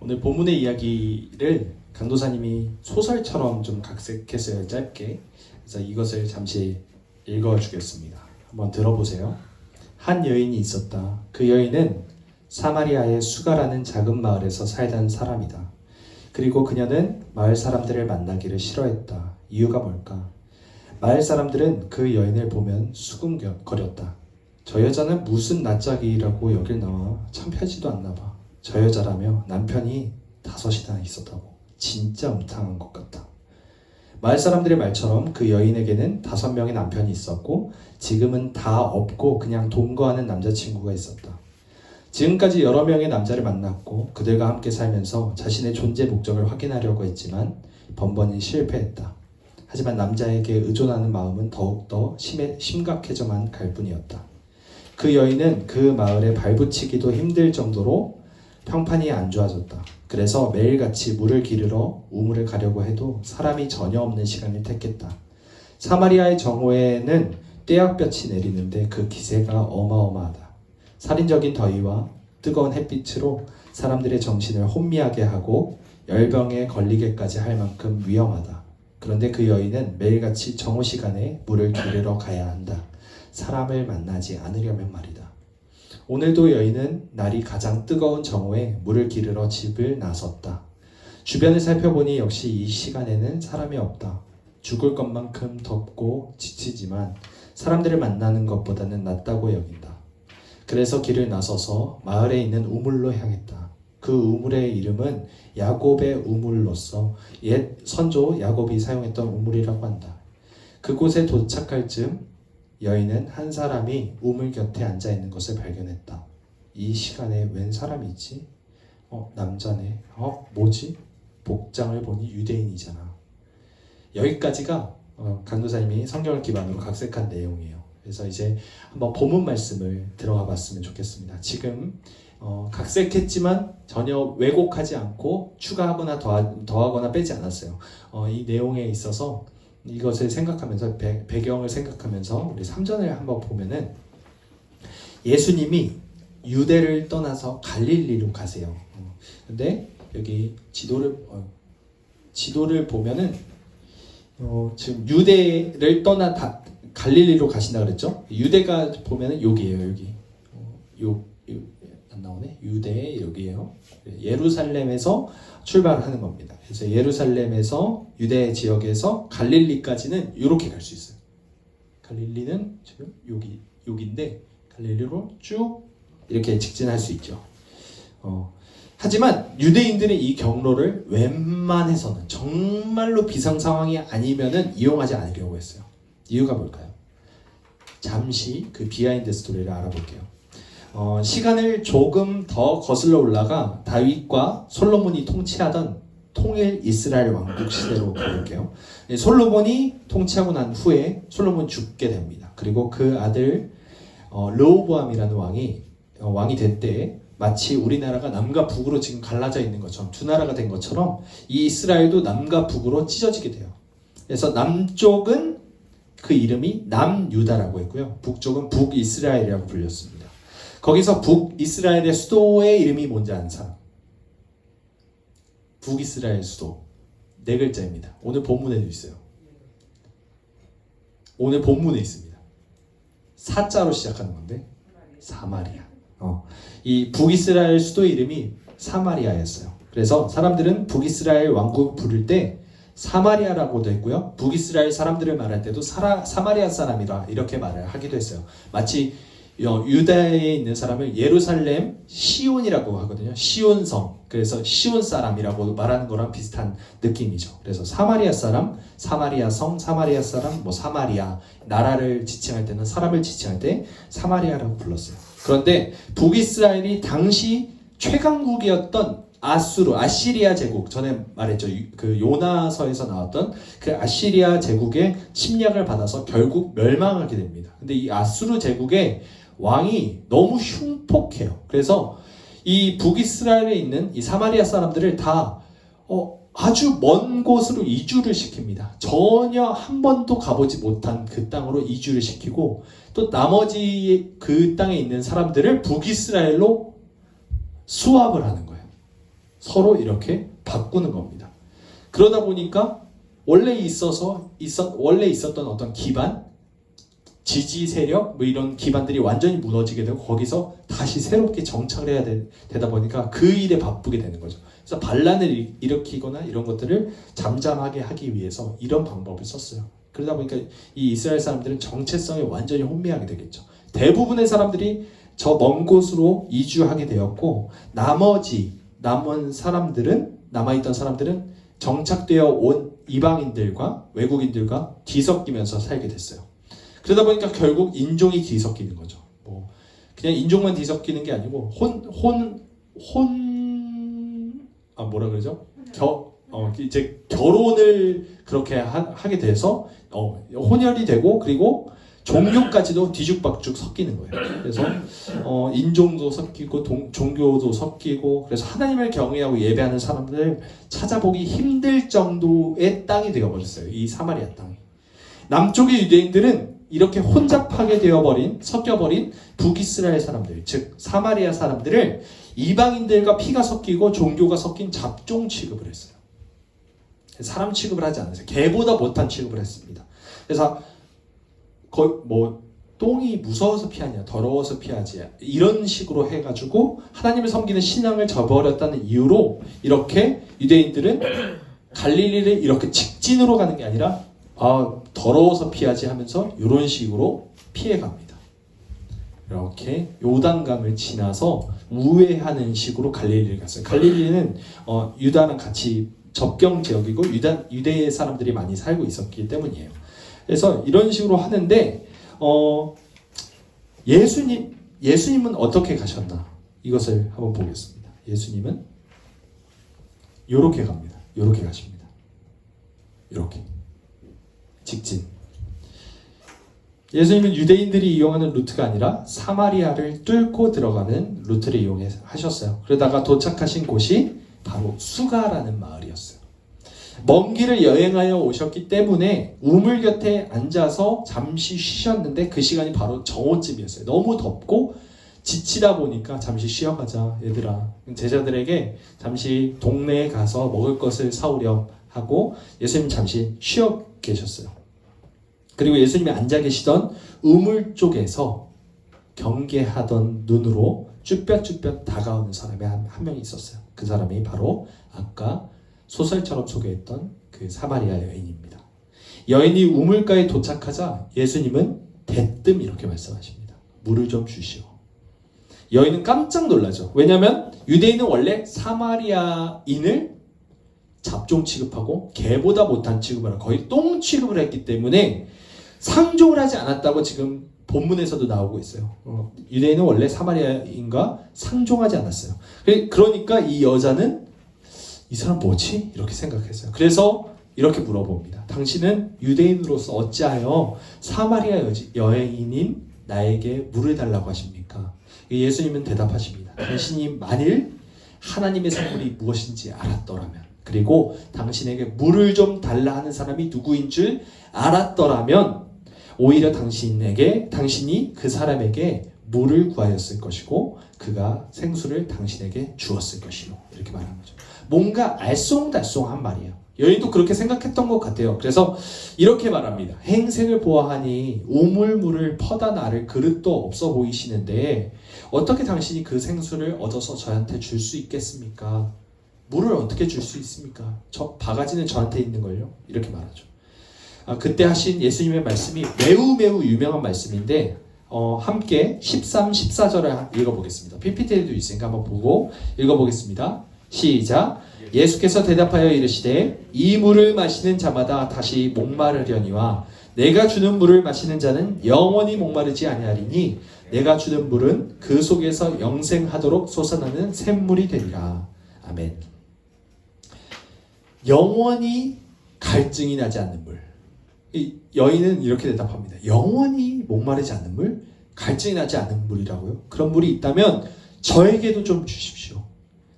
오늘 본문의 이야기를 강도사님이 소설처럼 좀 각색했어요, 짧게. 그래서 이것을 잠시 읽어주겠습니다. 한번 들어보세요. 한 여인이 있었다. 그 여인은 사마리아의 수가라는 작은 마을에서 살던 사람이다. 그리고 그녀는 마을 사람들을 만나기를 싫어했다. 이유가 뭘까? 마을 사람들은 그 여인을 보면 수군거렸다. 저 여자는 무슨 낯짝이라고 여길 나와 창피하지도 않나 봐. 저 여자라며 남편이 5이나 있었다고. 진짜 음탕한 것 같다. 마을 사람들의 말처럼 그 여인에게는 5명의 남편이 있었고 지금은 다 없고 그냥 동거하는 남자친구가 있었다. 지금까지 여러 명의 남자를 만났고 그들과 함께 살면서 자신의 존재 목적을 확인하려고 했지만 번번이 실패했다. 하지만 남자에게 의존하는 마음은 더욱더 심각해져만 갈 뿐이었다. 그 여인은 그 마을에 발붙이기도 힘들 정도로 평판이 안 좋아졌다. 그래서 매일같이 물을 기르러 우물을 가려고 해도 사람이 전혀 없는 시간을 택했다. 사마리아의 정오에는 떼약볕이 내리는데 그 기세가 어마어마하다. 살인적인 더위와 뜨거운 햇빛으로 사람들의 정신을 혼미하게 하고 열병에 걸리게까지 할 만큼 위험하다. 그런데 그 여인은 매일같이 정오 시간에 물을 기르러 가야 한다. 사람을 만나지 않으려면 말이다. 오늘도 여인은 날이 가장 뜨거운 정오에 물을 기르러 집을 나섰다. 주변을 살펴보니 역시 이 시간에는 사람이 없다. 죽을 것만큼 덥고 지치지만 사람들을 만나는 것보다는 낫다고 여긴다. 그래서 길을 나서서 마을에 있는 우물로 향했다. 그 우물의 이름은 야곱의 우물로서 옛 선조 야곱이 사용했던 우물이라고 한다. 그곳에 도착할 즈음 여인은 한 사람이 우물 곁에 앉아 있는 것을 발견했다. 이 시간에 웬 사람이 있지? 남자네. 뭐지? 복장을 보니 유대인이잖아. 여기까지가 강도사님이 성경을 기반으로 각색한 내용이에요. 그래서 이제 한번 본문 말씀을 들어가 봤으면 좋겠습니다. 지금 각색했지만 전혀 왜곡하지 않고 추가하거나 더하거나 빼지 않았어요. 이 내용에 있어서 이것을 생각하면서 배경을 생각하면서 우리 3절을 한번 보면은 예수님이 유대를 떠나서 갈릴리로 가세요. 근데 여기 지도를 보면은 지금 유대를 떠나 갈릴리로 가신다 그랬죠? 유대가 보면은 여기예요, 여기. 안 나오네. 유대 여기예요. 예루살렘에서 출발하는 겁니다. 그래서 예루살렘에서 유대 지역에서 갈릴리까지는 이렇게 갈 수 있어요. 갈릴리는 지금 여기인데 갈릴리로 쭉 이렇게 직진할 수 있죠. 하지만 유대인들의 이 경로를 웬만해서는 정말로 비상 상황이 아니면은 이용하지 않으려고 했어요. 이유가 뭘까요? 잠시 그 비하인드 스토리를 알아볼게요. 시간을 조금 더 거슬러 올라가 다윗과 솔로몬이 통치하던 통일 이스라엘 왕국 시대로 가볼게요. 솔로몬이 통치하고 난 후에 솔로몬 죽게 됩니다. 그리고 그 아들 르호보암이라는 왕이 될 때 마치 우리나라가 남과 북으로 지금 갈라져 있는 것처럼 두 나라가 된 것처럼 이 이스라엘도 남과 북으로 찢어지게 돼요. 그래서 남쪽은 그 이름이 남유다라고 했고요. 북쪽은 북이스라엘이라고 불렸습니다. 거기서 북이스라엘의 수도의 이름이 뭔지 아는 사람? 북이스라엘 수도 4글자입니다. 오늘 본문에도 있어요. 오늘 본문에 있습니다. 사자로 시작하는 건데 사마리아. 이 북이스라엘 수도의 이름이 사마리아였어요. 그래서 사람들은 북이스라엘 왕국 부를 때 사마리아라고도 했고요. 북이스라엘 사람들을 말할 때도 사마리아 사람이라 이렇게 말을 하기도 했어요. 마치 유다에 있는 사람을 예루살렘 시온이라고 하거든요. 시온성. 그래서 시온 사람이라고 말하는 거랑 비슷한 느낌이죠. 그래서 사마리아 사람, 사마리아 성, 사마리아 사람, 사마리아 나라를 지칭할 때는 사람을 지칭할 때 사마리아라고 불렀어요. 그런데 북이스라엘이 당시 최강국이었던 아시리아 제국, 전에 말했죠. 그 요나서에서 나왔던 그 아시리아 제국의 침략을 받아서 결국 멸망하게 됩니다. 근데 이 아수르 제국의 왕이 너무 흉폭해요. 그래서 이 북이스라엘에 있는 이 사마리아 사람들을 다 아주 먼 곳으로 이주를 시킵니다. 전혀 한 번도 가보지 못한 그 땅으로 이주를 시키고 또 나머지 그 땅에 있는 사람들을 북이스라엘로 수합을 하는 거예요. 서로 이렇게 바꾸는 겁니다. 그러다 보니까 원래 있었던 어떤 기반, 지지 세력 뭐 이런 기반들이 완전히 무너지게 되고 거기서 다시 새롭게 정착을 해야 되다 보니까 그 일에 바쁘게 되는 거죠. 그래서 반란을 일으키거나 이런 것들을 잠잠하게 하기 위해서 이런 방법을 썼어요. 그러다 보니까 이 이스라엘 사람들은 정체성에 완전히 혼미하게 되겠죠. 대부분의 사람들이 저 먼 곳으로 이주하게 되었고 남아있던 사람들은 정착되어 온 이방인들과 외국인들과 뒤섞이면서 살게 됐어요. 그러다 보니까 결국 인종이 뒤섞이는 거죠. 뭐 그냥 인종만 뒤섞이는 게 아니고 뭐라 그러죠? 이제 결혼을 그렇게 하게 돼서 혼혈이 되고 그리고 종교까지도 뒤죽박죽 섞이는 거예요. 그래서 인종도 섞이고 종교도 섞이고 그래서 하나님을 경외하고 예배하는 사람들을 찾아보기 힘들 정도의 땅이 되어버렸어요. 이 사마리아 땅이. 남쪽의 유대인들은 이렇게 혼잡하게 섞여버린 북이스라엘 사람들, 즉 사마리아 사람들을 이방인들과 피가 섞이고 종교가 섞인 잡종 취급을 했어요. 사람 취급을 하지 않았어요. 개보다 못한 취급을 했습니다. 그래서 거의 똥이 무서워서 피하냐, 더러워서 피하지 이런 식으로 해가지고 하나님을 섬기는 신앙을 저버렸다는 이유로 이렇게 유대인들은 갈릴리를 이렇게 직진으로 가는 게 아니라 더러워서 피하지 하면서 이런 식으로 피해갑니다. 이렇게 요단강을 지나서 우회하는 식으로 갈릴리를 갔어요. 갈릴리는 유다랑 같이 접경 지역이고 유대 사람들이 많이 살고 있었기 때문이에요. 그래서 이런 식으로 하는데 예수님은 어떻게 가셨나? 이것을 한번 보겠습니다. 예수님은 요렇게 갑니다. 요렇게 가십니다. 요렇게 직진. 예수님은 유대인들이 이용하는 루트가 아니라 사마리아를 뚫고 들어가는 루트를 이용하셨어요. 그러다가 도착하신 곳이 바로 수가라는 마을이었어요. 먼 길을 여행하여 오셨기 때문에 우물 곁에 앉아서 잠시 쉬셨는데 그 시간이 바로 정오쯤이었어요. 너무 덥고 지치다 보니까 잠시 쉬어가자 얘들아. 제자들에게 잠시 동네에 가서 먹을 것을 사오렴 하고 예수님 잠시 쉬어 계셨어요. 그리고 예수님이 앉아 계시던 우물 쪽에서 경계하던 눈으로 쭈뼛쭈뼛 다가오는 사람이 한 명이 있었어요. 그 사람이 바로 아까 소설처럼 소개했던 그 사마리아 여인입니다. 여인이 우물가에 도착하자 예수님은 대뜸 이렇게 말씀하십니다. 물을 좀 주시오. 여인은 깜짝 놀라죠. 왜냐하면 유대인은 원래 사마리아인을 잡종 취급하고 개보다 못한 취급을 하고 거의 똥 취급을 했기 때문에 상종을 하지 않았다고 지금 본문에서도 나오고 있어요. 유대인은 원래 사마리아인과 상종하지 않았어요. 그러니까 이 여자는 이 사람 뭐지? 이렇게 생각했어요. 그래서 이렇게 물어봅니다. 당신은 유대인으로서 어찌하여 사마리아 여인인 나에게 물을 달라고 하십니까? 예수님은 대답하십니다. 당신이 만일 하나님의 선물이 무엇인지 알았더라면 그리고 당신에게 물을 좀 달라 하는 사람이 누구인 줄 알았더라면 오히려 당신이 그 사람에게 물을 구하였을 것이고 그가 생수를 당신에게 주었을 것이요. 이렇게 말하는 거죠. 뭔가 알쏭달쏭한 말이에요. 여인도 그렇게 생각했던 것 같아요. 그래서 이렇게 말합니다. 행생을 보아하니 우물물을 퍼다 나를 그릇도 없어 보이시는데 어떻게 당신이 그 생수를 얻어서 저한테 줄 수 있겠습니까? 물을 어떻게 줄 수 있습니까? 바가지는 저한테 있는걸요? 이렇게 말하죠. 그때 하신 예수님의 말씀이 매우 유명한 말씀인데 함께 13, 14절을 읽어보겠습니다. PPT에도 있으니까 한번 보고 읽어보겠습니다. 시작. 예수께서 대답하여 이르시되 이 물을 마시는 자마다 다시 목마르려니와 내가 주는 물을 마시는 자는 영원히 목마르지 아니하리니 내가 주는 물은 그 속에서 영생하도록 솟아나는 샘물이 되리라. 아멘. 영원히 갈증이 나지 않는 물. 이 여인은 이렇게 대답합니다. 영원히 목마르지 않는 물? 갈증이 나지 않는 물이라고요? 그런 물이 있다면 저에게도 좀 주십시오.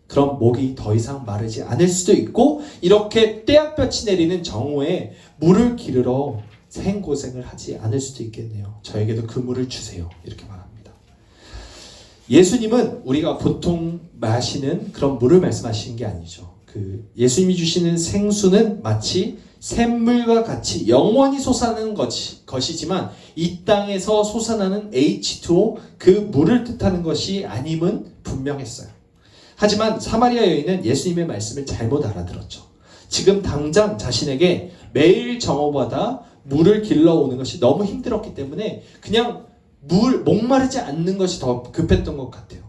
그럼 목이 더 이상 마르지 않을 수도 있고 이렇게 떼약볕이 내리는 정오에 물을 기르러 생고생을 하지 않을 수도 있겠네요. 저에게도 그 물을 주세요. 이렇게 말합니다. 예수님은 우리가 보통 마시는 그런 물을 말씀하시는 게 아니죠. 예수님이 주시는 생수는 마치 샘물과 같이 영원히 솟아나는 것이지만 이 땅에서 솟아나는 H2O 그 물을 뜻하는 것이 아님은 분명했어요. 하지만 사마리아 여인은 예수님의 말씀을 잘못 알아들었죠. 지금 당장 자신에게 매일 정오마다 물을 길러오는 것이 너무 힘들었기 때문에 그냥 목마르지 않는 것이 더 급했던 것 같아요.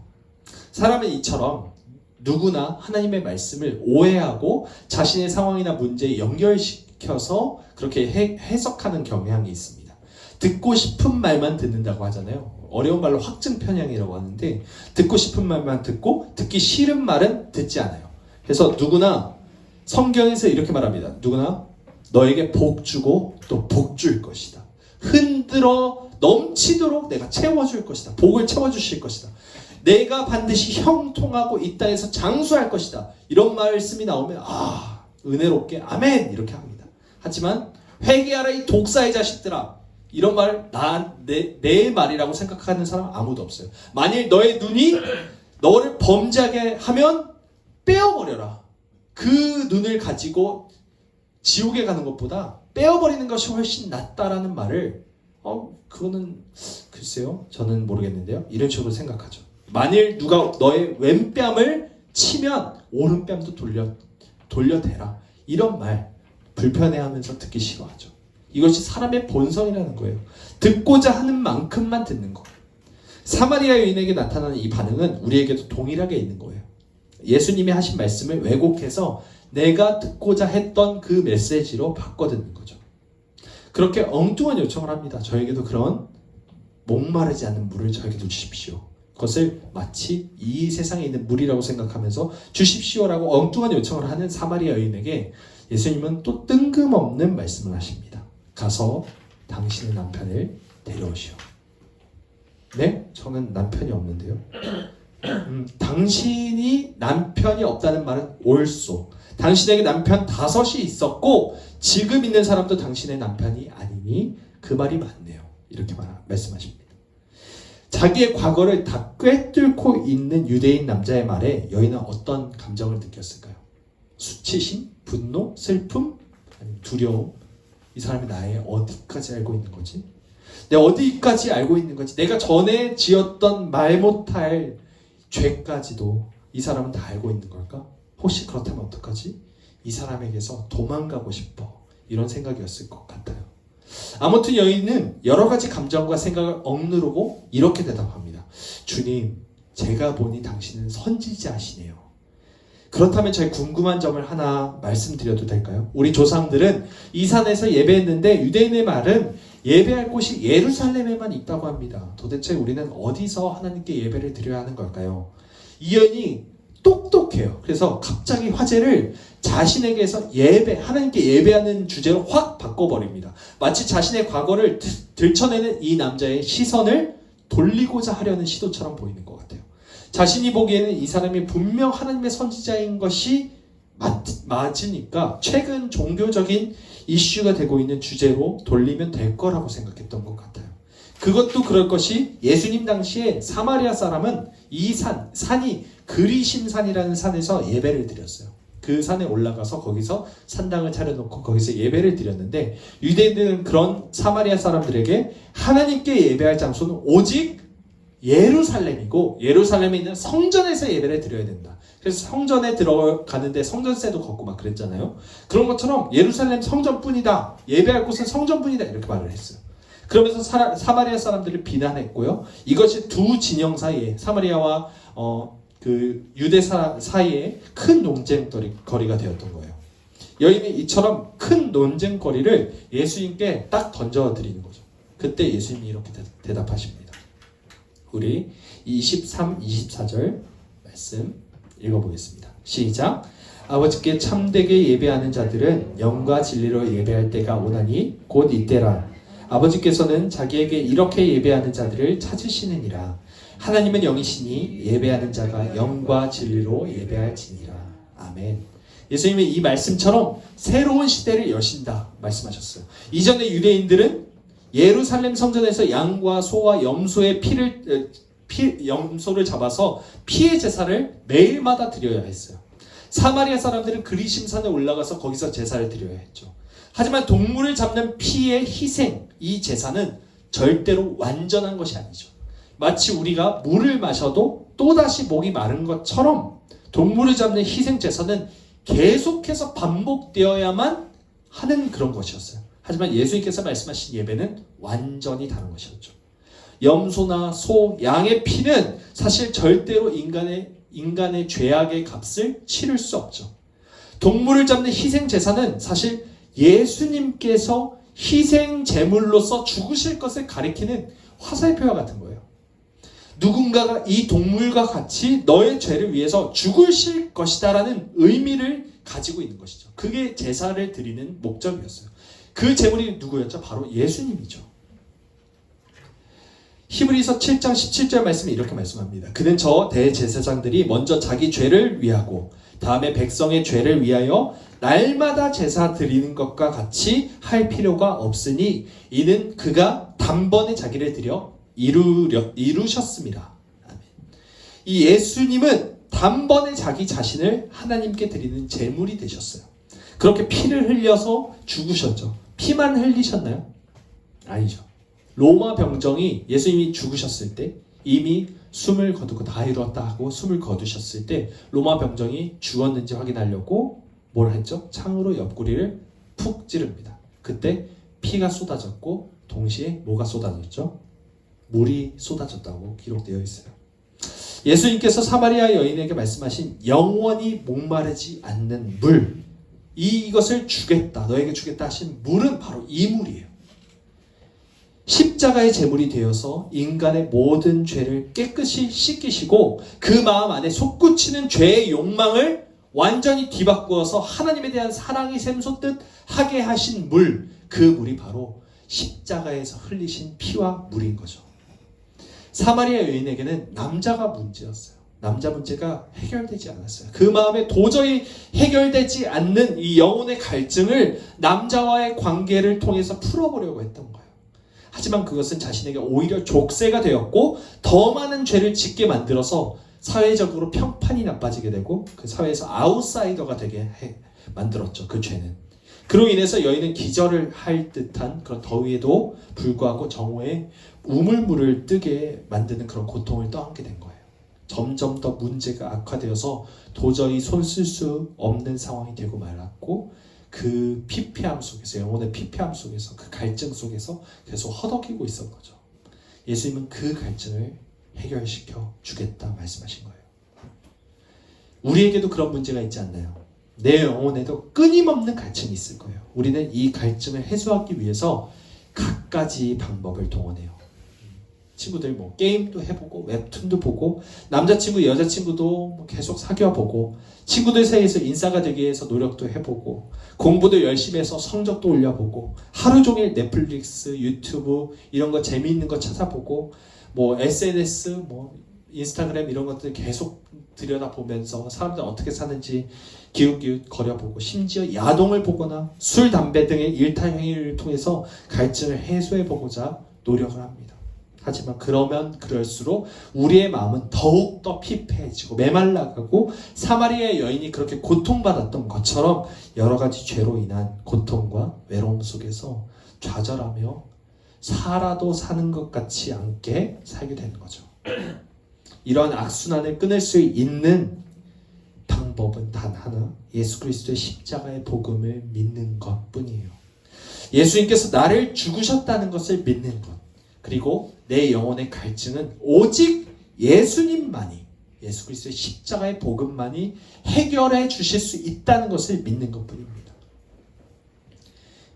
사람은 이처럼 누구나 하나님의 말씀을 오해하고 자신의 상황이나 문제에 연결시켜서 그렇게 해석하는 경향이 있습니다. 듣고 싶은 말만 듣는다고 하잖아요. 어려운 말로 확증 편향이라고 하는데 듣고 싶은 말만 듣고 듣기 싫은 말은 듣지 않아요. 그래서 누구나 성경에서 이렇게 말합니다. 누구나 너에게 복 주고 또 복 줄 것이다. 흔들어 넘치도록 내가 채워줄 것이다. 복을 채워주실 것이다. 내가 반드시 형통하고 이 땅에서 장수할 것이다. 이런 말씀이 나오면 은혜롭게 아멘 이렇게 합니다. 하지만 회개하라 이 독사의 자식들아, 이런 말 내 말이라고 생각하는 사람 아무도 없어요. 만일 너의 눈이 너를 범죄하게 하면 빼어버려라. 그 눈을 가지고 지옥에 가는 것보다 빼어버리는 것이 훨씬 낫다라는 말을 그거는 글쎄요, 저는 모르겠는데요, 이런 식으로 생각하죠. 만일 누가 너의 왼뺨을 치면 오른뺨도 돌려대라. 이런 말 불편해하면서 듣기 싫어하죠. 이것이 사람의 본성이라는 거예요. 듣고자 하는 만큼만 듣는 것. 사마리아 여인에게 나타나는 이 반응은 우리에게도 동일하게 있는 거예요. 예수님이 하신 말씀을 왜곡해서 내가 듣고자 했던 그 메시지로 바꿔듣는 거죠. 그렇게 엉뚱한 요청을 합니다. 저에게도 그런 목마르지 않는 물을 저에게도 주십시오. 그것을 마치 이 세상에 있는 물이라고 생각하면서 주십시오라고 엉뚱한 요청을 하는 사마리아 여인에게 예수님은 또 뜬금없는 말씀을 하십니다. 가서 당신의 남편을 데려오시오. 네? 저는 남편이 없는데요. 당신이 남편이 없다는 말은 옳소. 당신에게 남편 5이 있었고 지금 있는 사람도 당신의 남편이 아니니 그 말이 맞네요. 이렇게 말씀하십니다. 자기의 과거를 다 꿰뚫고 있는 유대인 남자의 말에 여인은 어떤 감정을 느꼈을까요? 수치심? 분노? 슬픔? 아니면 두려움? 이 사람이 나의 어디까지 알고 있는 거지? 내가 어디까지 알고 있는 거지? 내가 전에 지었던 말 못할 죄까지도 이 사람은 다 알고 있는 걸까? 혹시 그렇다면 어떡하지? 이 사람에게서 도망가고 싶어. 이런 생각이었을 것 같아요. 아무튼 여인은 여러 가지 감정과 생각을 억누르고 이렇게 대답합니다. 주님, 제가 보니 당신은 선지자시네요. 그렇다면 저희 궁금한 점을 하나 말씀드려도 될까요? 우리 조상들은 이 산에서 예배했는데 유대인의 말은 예배할 곳이 예루살렘에만 있다고 합니다. 도대체 우리는 어디서 하나님께 예배를 드려야 하는 걸까요? 이 여인이 똑똑해요. 그래서 갑자기 화제를 자신에게서 하나님께 예배하는 주제로 확 바꿔버립니다. 마치 자신의 과거를 들춰내는 이 남자의 시선을 돌리고자 하려는 시도처럼 보이는 것 같아요. 자신이 보기에는 이 사람이 분명 하나님의 선지자인 것이 맞으니까 최근 종교적인 이슈가 되고 있는 주제로 돌리면 될 거라고 생각했던 것 같아요. 그것도 그럴 것이 예수님 당시에 사마리아 사람은 이 산이 그리심산이라는 산에서 예배를 드렸어요. 그 산에 올라가서 거기서 산당을 차려놓고 거기서 예배를 드렸는데 유대인들은 그런 사마리아 사람들에게 하나님께 예배할 장소는 오직 예루살렘이고 예루살렘에 있는 성전에서 예배를 드려야 된다. 그래서 성전에 들어가는데 성전세도 걷고 막 그랬잖아요. 그런 것처럼 예루살렘 성전뿐이다. 예배할 곳은 성전뿐이다. 이렇게 말을 했어요. 그러면서 사마리아 사람들을 비난했고요. 이것이 두 진영 사이에 사마리아와 그 유대 사이에 큰 논쟁거리가 되었던 거예요. 여인이 이처럼 큰 논쟁거리를 예수님께 딱 던져드리는 거죠. 그때 예수님이 이렇게 대답하십니다. 우리 23, 24절 말씀 읽어보겠습니다. 시작. 아버지께 참되게 예배하는 자들은 영과 진리로 예배할 때가 오나니 곧 이때라. 아버지께서는 자기에게 이렇게 예배하는 자들을 찾으시느니라. 하나님은 영이시니 예배하는 자가 영과 진리로 예배할지니라. 아멘. 예수님이 이 말씀처럼 새로운 시대를 여신다 말씀하셨어요. 이전에 유대인들은 예루살렘 성전에서 양과 소와 염소의 피를 염소를 잡아서 피의 제사를 매일마다 드려야 했어요. 사마리아 사람들은 그리심산에 올라가서 거기서 제사를 드려야 했죠. 하지만 동물을 잡는 피의 희생, 이 제사는 절대로 완전한 것이 아니죠. 마치 우리가 물을 마셔도 또다시 목이 마른 것처럼 동물을 잡는 희생 제사는 계속해서 반복되어야만 하는 그런 것이었어요. 하지만 예수님께서 말씀하신 예배는 완전히 다른 것이었죠. 염소나 소, 양의 피는 사실 절대로 인간의 죄악의 값을 치를 수 없죠. 동물을 잡는 희생 제사는 사실 예수님께서 희생 제물로서 죽으실 것을 가리키는 화살표와 같은 거예요. 누군가가 이 동물과 같이 너의 죄를 위해서 죽으실 것이다라는 의미를 가지고 있는 것이죠. 그게 제사를 드리는 목적이었어요. 그 제물이 누구였죠? 바로 예수님이죠. 히브리서 7장 17절 말씀에 이렇게 말씀합니다. 그는 저 대제사장들이 먼저 자기 죄를 위하고 다음에 백성의 죄를 위하여 날마다 제사 드리는 것과 같이 할 필요가 없으니 이는 그가 단번에 자기를 드려 이루셨습니다. 아멘. 이 예수님은 단번에 자기 자신을 하나님께 드리는 제물이 되셨어요. 그렇게 피를 흘려서 죽으셨죠. 피만 흘리셨나요? 아니죠. 로마 병정이 예수님이 죽으셨을 때 이미 숨을 거두고 다 이루었다 하고 숨을 거두셨을 때 로마 병정이 죽었는지 확인하려고 뭘 했죠? 창으로 옆구리를 푹 찌릅니다. 그때 피가 쏟아졌고 동시에 뭐가 쏟아졌죠? 물이 쏟아졌다고 기록되어 있어요. 예수님께서 사마리아 여인에게 말씀하신 영원히 목마르지 않는 물, 이것을 주겠다, 너에게 주겠다 하신 물은 바로 이 물이에요. 십자가의 제물이 되어서 인간의 모든 죄를 깨끗이 씻기시고 그 마음 안에 솟구치는 죄의 욕망을 완전히 뒤바꾸어서 하나님에 대한 사랑이 샘솟듯 하게 하신 물, 그 물이 바로 십자가에서 흘리신 피와 물인 거죠. 사마리아 여인에게는 남자가 문제였어요. 남자 문제가 해결되지 않았어요. 그 마음에 도저히 해결되지 않는 이 영혼의 갈증을 남자와의 관계를 통해서 풀어보려고 했던 거예요. 하지만 그것은 자신에게 오히려 족쇄가 되었고 더 많은 죄를 짓게 만들어서 사회적으로 평판이 나빠지게 되고 그 사회에서 아웃사이더가 되게 만들었죠. 그 죄는. 그로 인해서 여인은 기절을 할 듯한 그런 더위에도 불구하고 정오에 우물물을 뜨게 만드는 그런 고통을 떠안게 된 거예요. 점점 더 문제가 악화되어서 도저히 손 쓸 수 없는 상황이 되고 말았고 그 피폐함 속에서, 영혼의 피폐함 속에서, 그 갈증 속에서 계속 허덕이고 있었던 거죠. 예수님은 그 갈증을 해결시켜 주겠다 말씀하신 거예요. 우리에게도 그런 문제가 있지 않나요? 내 영혼에도 끊임없는 갈증이 있을 거예요. 우리는 이 갈증을 해소하기 위해서 갖가지 방법을 동원해요. 친구들 뭐 게임도 해보고 웹툰도 보고 남자친구 여자친구도 계속 사귀어보고 친구들 사이에서 인싸가 되기 위해서 노력도 해보고 공부도 열심히 해서 성적도 올려보고 하루 종일 넷플릭스, 유튜브 이런 거 재미있는 거 찾아보고 뭐 SNS, 뭐 인스타그램 이런 것들 계속 들여다보면서 사람들 어떻게 사는지 기웃기웃 거려보고 심지어 야동을 보거나 술, 담배 등의 일탈 행위를 통해서 갈증을 해소해보고자 노력을 합니다. 하지만 그러면 그럴수록 우리의 마음은 더욱더 피폐해지고 메말라가고 사마리아 여인이 그렇게 고통받았던 것처럼 여러 가지 죄로 인한 고통과 외로움 속에서 좌절하며 살아도 사는 것 같지 않게 살게 되는 거죠. 이러한 악순환을 끊을 수 있는 방법은 단 하나, 예수 그리스도의 십자가의 복음을 믿는 것뿐이에요. 예수님께서 나를 죽으셨다는 것을 믿는 것, 그리고 내 영혼의 갈증은 오직 예수님만이, 예수 그리스도의 십자가의 복음만이 해결해 주실 수 있다는 것을 믿는 것뿐입니다.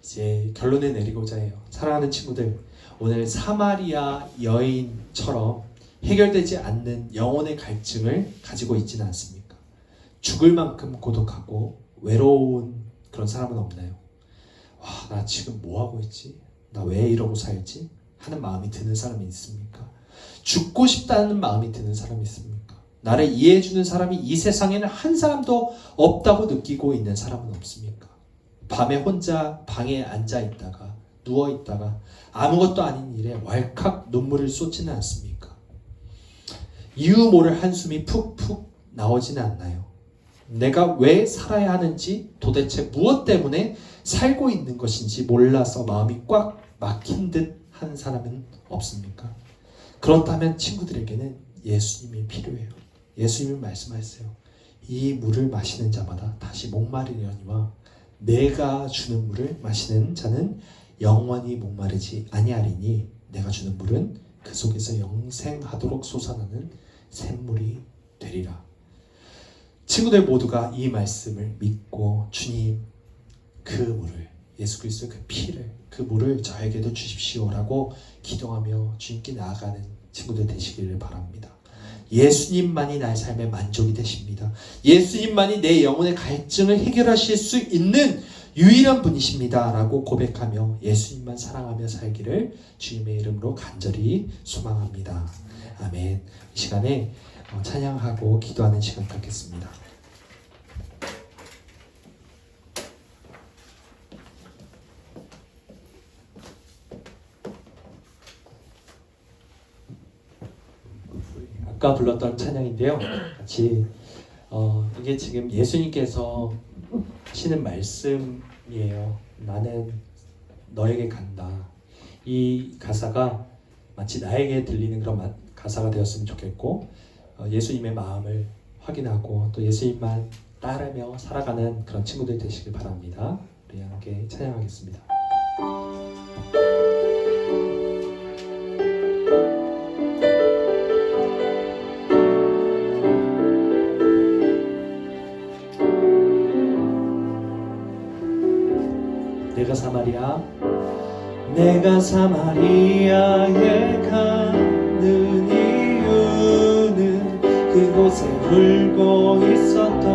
이제 결론을 내리고자 해요. 사랑하는 친구들, 오늘 사마리아 여인처럼 해결되지 않는 영혼의 갈증을 가지고 있지는 않습니까? 죽을 만큼 고독하고 외로운 그런 사람은 없나요? 와, 나 지금 뭐 하고 있지? 나 왜 이러고 살지? 하는 마음이 드는 사람이 있습니까? 죽고 싶다는 마음이 드는 사람이 있습니까? 나를 이해해주는 사람이 이 세상에는 한 사람도 없다고 느끼고 있는 사람은 없습니까? 밤에 혼자 방에 앉아 있다가 누워 있다가 아무것도 아닌 일에 왈칵 눈물을 쏟지는 않습니까? 이유 모를 한숨이 푹푹 나오지는 않나요? 내가 왜 살아야 하는지, 도대체 무엇 때문에 살고 있는 것인지 몰라서 마음이 꽉 막힌 듯 한 사람은 없습니까? 그렇다면 친구들에게는 예수님이 필요해요. 예수님은 말씀하세요. 이 물을 마시는 자마다 다시 목마르려니와 내가 주는 물을 마시는 자는 영원히 목마르지 아니하리니 내가 주는 물은 그 속에서 영생하도록 솟아나는 샘물이 되리라. 친구들 모두가 이 말씀을 믿고 주님 그 물을, 예수 그리스도의 그 피를, 그 물을 저에게도 주십시오라고 기도하며 주님께 나아가는 친구들 되시기를 바랍니다. 예수님만이 나의 삶의 만족이 되십니다. 예수님만이 내 영혼의 갈증을 해결하실 수 있는 유일한 분이십니다 라고 고백하며 예수님만 사랑하며 살기를 주님의 이름으로 간절히 소망합니다. 아멘. 이 시간에 찬양하고 기도하는 시간 갖겠습니다. 아까 불렀던 찬양인데요. 같이 이게 지금 예수님께서 하시는 말씀이에요. 나는 너에게 간다. 이 가사가 마치 나에게 들리는 그런 가사가 되었으면 좋겠고 예수님의 마음을 확인하고 또 예수님만 따르며 살아가는 그런 친구들 되시길 바랍니다. 우리 함께 찬양하겠습니다. 내가 사마리아에 가는 이유는 그곳에 울고 있었던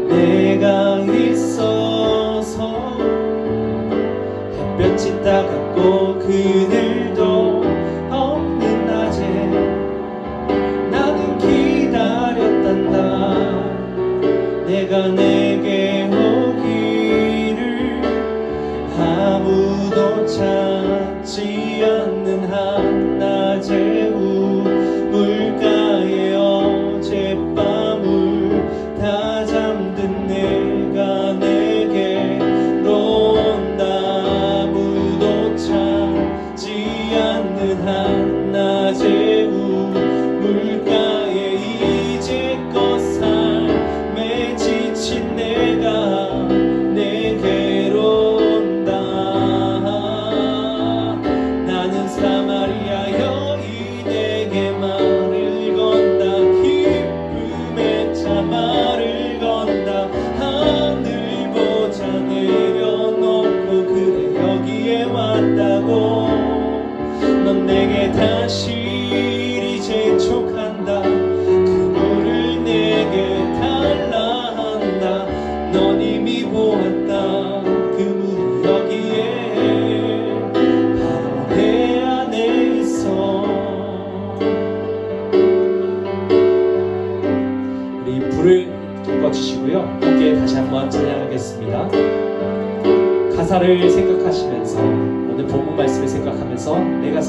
내가 있어서 햇볕이 따갑고 그늘도 없는 낮에 나는 기다렸단다. 내가 내게 아무도 찾지 않는 한낮의 우물가에 어젯밤을 다 잠든 내가 내게로 온다. 아무도 찾지 않는 한낮의 우물가에 이제껏 삶에 지친 내가 내게로 사마리아 여인에게 말을 건다. 기쁨에 차 말을 건다. 하늘 보자 내려놓고 그래 여기에 왔다고. 넌 내게 다시 이리 재촉한다. 그 물을 내게 달라 한다. 넌 이미 보았다. 그 물을 여기에 주시고요. 함께 다시 한번 찬양하겠습니다. 가사를 생각하시면서 오늘 본문 말씀을 생각하면서 내가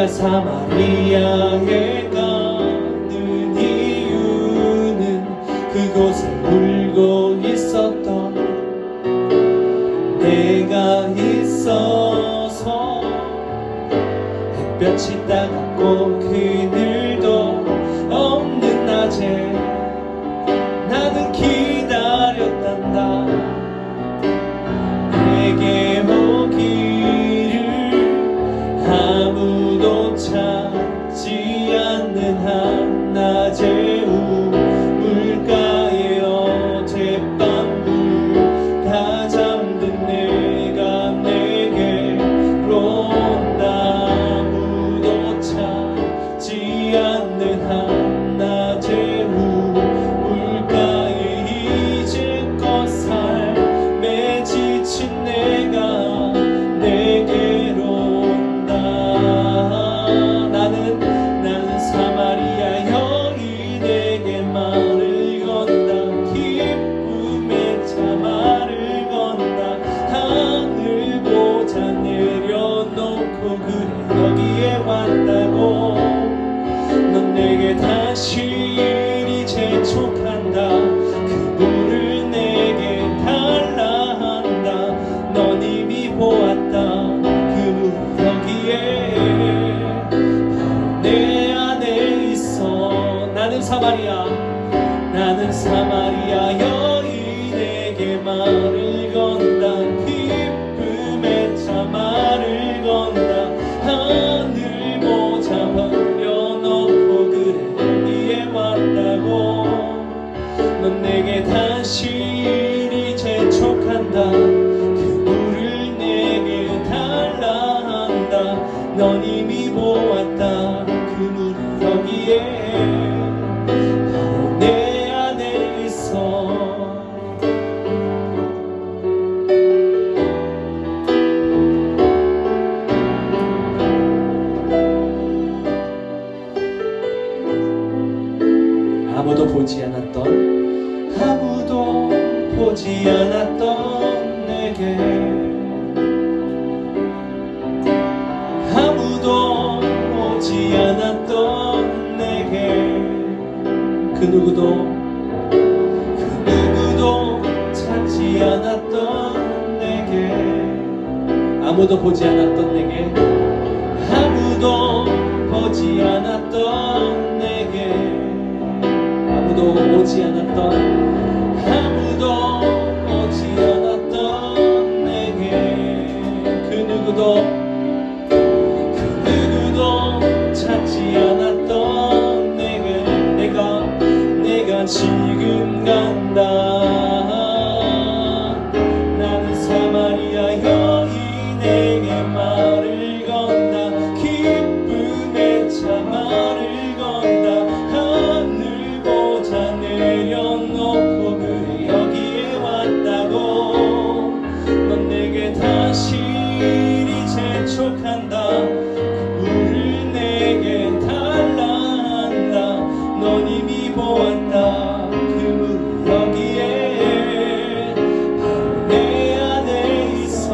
사마리아에 가는 이유는 그곳에 울고 있었던 내가 있어서 햇볕이 따갑고 그늘도 없는 낮에 나는 기다렸단다. 내게 오기를 아무도 찾지 않는 한낮의 우물가에 어젯밤을 다 잠든 내가 내게로 온다. 아무도 찾지 않는 한낮의 우물가에 이제껏 삶에 지친 내가 내게로 온다. 나는 사마리아 당신이 재촉한다. 그 물을 내게 달라 한다. 넌 이미 보았다. 그 물 여기에 바로 내 안에 있어. 나는 사마리아 여인에게 말을 건다. 기쁨의 차 말을 건다. 하늘 모자 벌려놓고 그래 여기에 왔다고. 넌 내게 당신이 재촉한다. 그 물을 내게 달라 한다. 넌 이미 보았다. 그 물은 여기에 바로 내 안에 있어. 아무도 보지 않았던 내게, 아무도 오지 않았던 내게, 그 누구도 찾지 않았던 내게, 아무도 보지 않았던 내게, 아무도 보지 않았던 내게, 아무도 오지 않았던, 아무도 오지 않았던 내게, 그 누구도 찾지 않았던 내게, 내가 지금 간다. 나는 사마리아 여인에게 말을 건다. 기쁨의 차 말을 건다. 하늘 보자 내려놓고 그래 여기에 왔다고. 넌 내게 당신이 재촉한다. 그 물을 내게 달라 한다. 넌 이미 보았다. 그 물은 여기에 바로 내 안에 있어.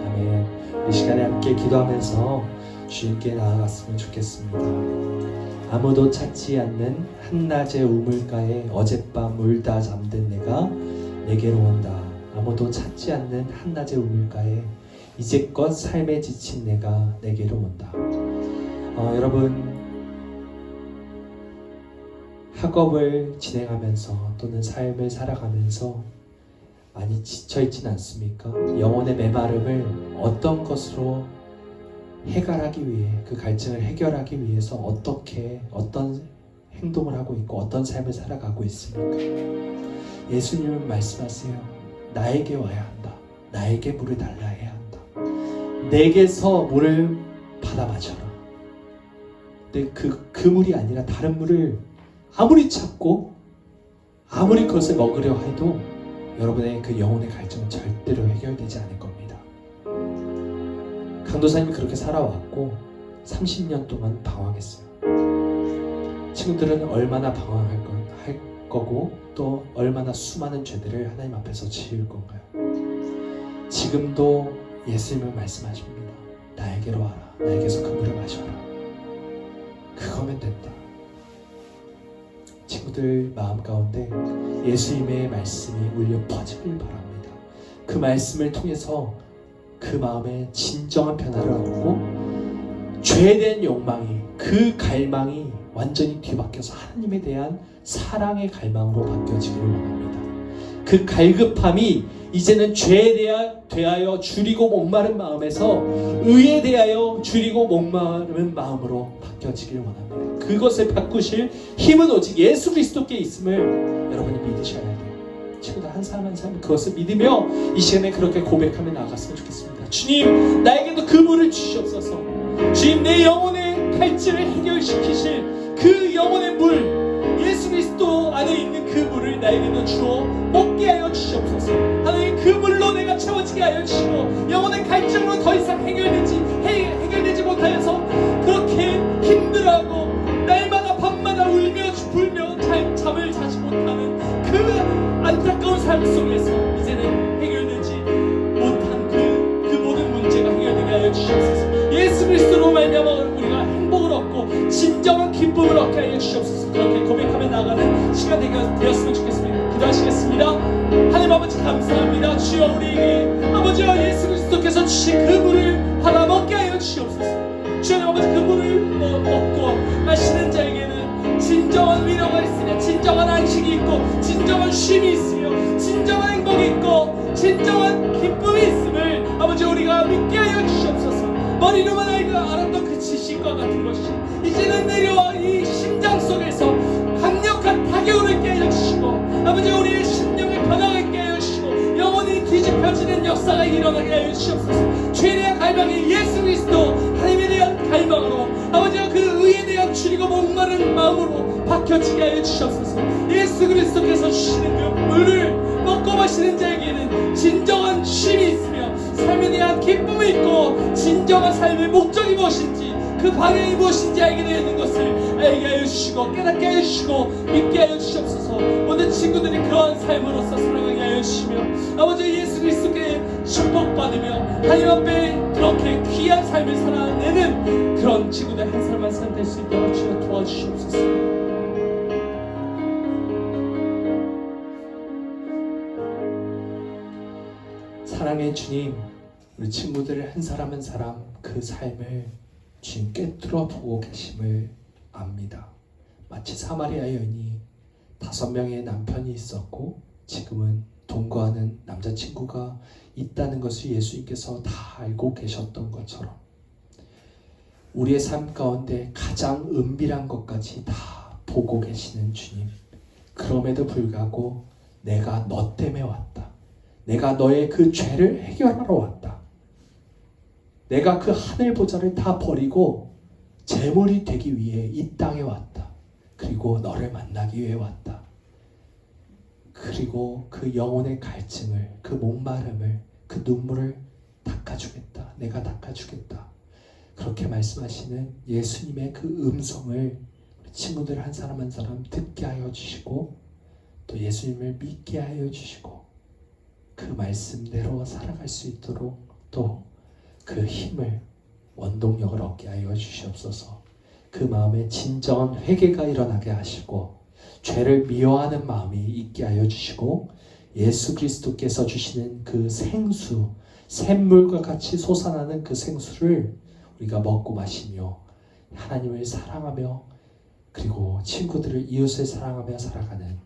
아멘. 이 시간에 함께 기도하면서 주님께 나아갔으면 좋겠습니다. 아무도 찾지 않는 한낮의 우물가에 어젯밤 울다 잠든 내가 내게로 온다. 아무도 찾지 않는 한낮의 우물가에 이제껏 삶에 지친 내가 내게로 온다. 여러분, 학업을 진행하면서 또는 삶을 살아가면서 많이 지쳐있진 않습니까? 영혼의 메마름을 어떤 것으로 해결하기 위해, 그 갈증을 해결하기 위해서 어떤 행동을 하고 있고 어떤 삶을 살아가고 있습니까? 예수님은 말씀하세요. 나에게 와야 한다. 나에게 물을 달라 해야 한다. 내게서 물을 받아 마셔라. 근데 그 물이 아니라 다른 물을 아무리 찾고 아무리 그것을 먹으려 해도 여러분의 그 영혼의 갈증은 절대로 해결되지 않을 겁니다. 강도사님이 그렇게 살아왔고 30년 동안 방황했어요. 친구들은 얼마나 방황할 거고 또 얼마나 수많은 죄들을 하나님 앞에서 지을 건가요? 지금도 예수님은 말씀하십니다. 나에게로 와라. 나에게서 그 물을 마셔라. 그거면 된다. 친구들 마음 가운데 예수님의 말씀이 울려 퍼지길 바랍니다. 그 말씀을 통해서 그 마음에 진정한 변화를 얻고 죄에 대한 욕망이, 그 갈망이 완전히 뒤바뀌어서 하나님에 대한 사랑의 갈망으로 바뀌어지기를 원합니다. 그 갈급함이 이제는 죄에 대하여 줄이고 목마른 마음에서 의에 대하여 줄이고 목마른 마음으로 바뀌어지기를 원합니다. 그것을 바꾸실 힘은 오직 예수 그리스도께 있음을 여러분이 믿으셔야 돼요. 친구들 한 사람 한 사람 그것을 믿으며 이 시간에 그렇게 고백하며 나아갔으면 좋겠습니다. 주님, 나에게도 그 물을 주시옵소서. 주님, 내 영혼의 갈증을 해결시키실 그 영혼의 물, 예수 그리스도 안에 있는 그 물을 나에게도 주어 먹게 하여 주시옵소서. 하나님, 그 물로 내가 채워지게 하여 주시고 영혼의 갈증으로 더 이상 해결되지 못하여서 그렇게 힘들어하고 날마다 밤마다 울며 불며 잘 삶 속에서 이제는 해결되지 못한 그 모든 문제가 해결되게 하여 주시옵소서. 예수 그리스도로 말미암아 우리가 행복을 얻고 진정한 기쁨을 얻게 하여 주시옵소서. 그렇게 고백하며 나가는 시간 되었으면 좋겠습니다. 기도하시겠습니다. 하나님 아버지 감사합니다. 주여 우리에게 아버지와 예수 그리스도께서 주신 그 물을 받아 먹게 하여 주시옵소서. 주여 아버지 그 물을 먹고 마시는 자에게는 진정한 위로가 있으며 진정한 안식이 있고 진정한 쉼이 있으며 진정한 행복이 있고 진정한 기쁨이 있음을 아버지 우리가 믿게 하여 주시옵소서. 머리로만 알았던 그 지식과 같은 것이 이제는 내려와 이 심장 속에서 강력한 타격을 있게 하여 주시고 아버지 우리의 심령을 변화하게 하여 주시고 영혼이 뒤집혀지는 역사가 일어나게 하여 주시옵소서. 죄에 대한 갈망이 예수 그리스도 하나님에 대한 갈망으로 아버지가 그 의에 대한 줄이고 목마른 마음으로 박혀지게 하여 주시옵소서. 예수 그리스도께서 주시는 그 물을 먹고 마시는 자에게는 진정한 쉼이 있으며 삶에 대한 기쁨이 있고 진정한 삶의 목적이 무엇인지 그 방향이 무엇인지 알게 되는 것을 알게 하여 주시고 깨닫게 하여 주시고 믿게 하여 주시옵소서. 모든 친구들이 그러한 삶으로서 살아가게 하여 주시며 아버지 예수 그리스도께 축복받으며 하나님 앞에 그렇게 귀한 삶을 살아내는 그런 친구들 한 사람 한 사람 될 수 있도록 주여 도와주시옵소서. 사랑의 주님, 우리 친구들 한 사람 한 사람 그 삶을 주님 꿰뚫어 보고 계심을 압니다. 마치 사마리아 여인이 5명의 남편이 있었고 지금은 동거하는 남자친구가 있다는 것을 예수님께서 다 알고 계셨던 것처럼 우리의 삶 가운데 가장 은밀한 것까지 다 보고 계시는 주님, 그럼에도 불구하고 내가 너 때문에 왔다. 내가 너의 그 죄를 해결하러 왔다. 내가 그 하늘 보좌를 다 버리고 제물이 되기 위해 이 땅에 왔다. 그리고 너를 만나기 위해 왔다. 그리고 그 영혼의 갈증을, 그 목마름을, 그 눈물을 닦아주겠다. 내가 닦아주겠다. 그렇게 말씀하시는 예수님의 그 음성을 우리 친구들 한 사람 한 사람 듣게 하여 주시고 또 예수님을 믿게 하여 주시고 그 말씀대로 살아갈 수 있도록 또 그 힘을 원동력을 얻게 하여 주시옵소서. 그 마음에 진정한 회개가 일어나게 하시고 죄를 미워하는 마음이 있게 하여 주시고 예수 그리스도께서 주시는 그 생수, 샘물과 같이 솟아나는 그 생수를 우리가 먹고 마시며 하나님을 사랑하며 그리고 친구들을 이웃을 사랑하며 살아가는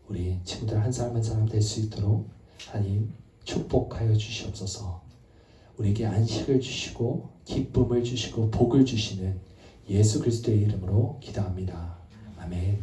우리 친구들 한 사람 한 사람 될 수 있도록 하나님 축복하여 주시옵소서. 우리에게 안식을 주시고 기쁨을 주시고 복을 주시는 예수 그리스도의 이름으로 기도합니다. 아멘.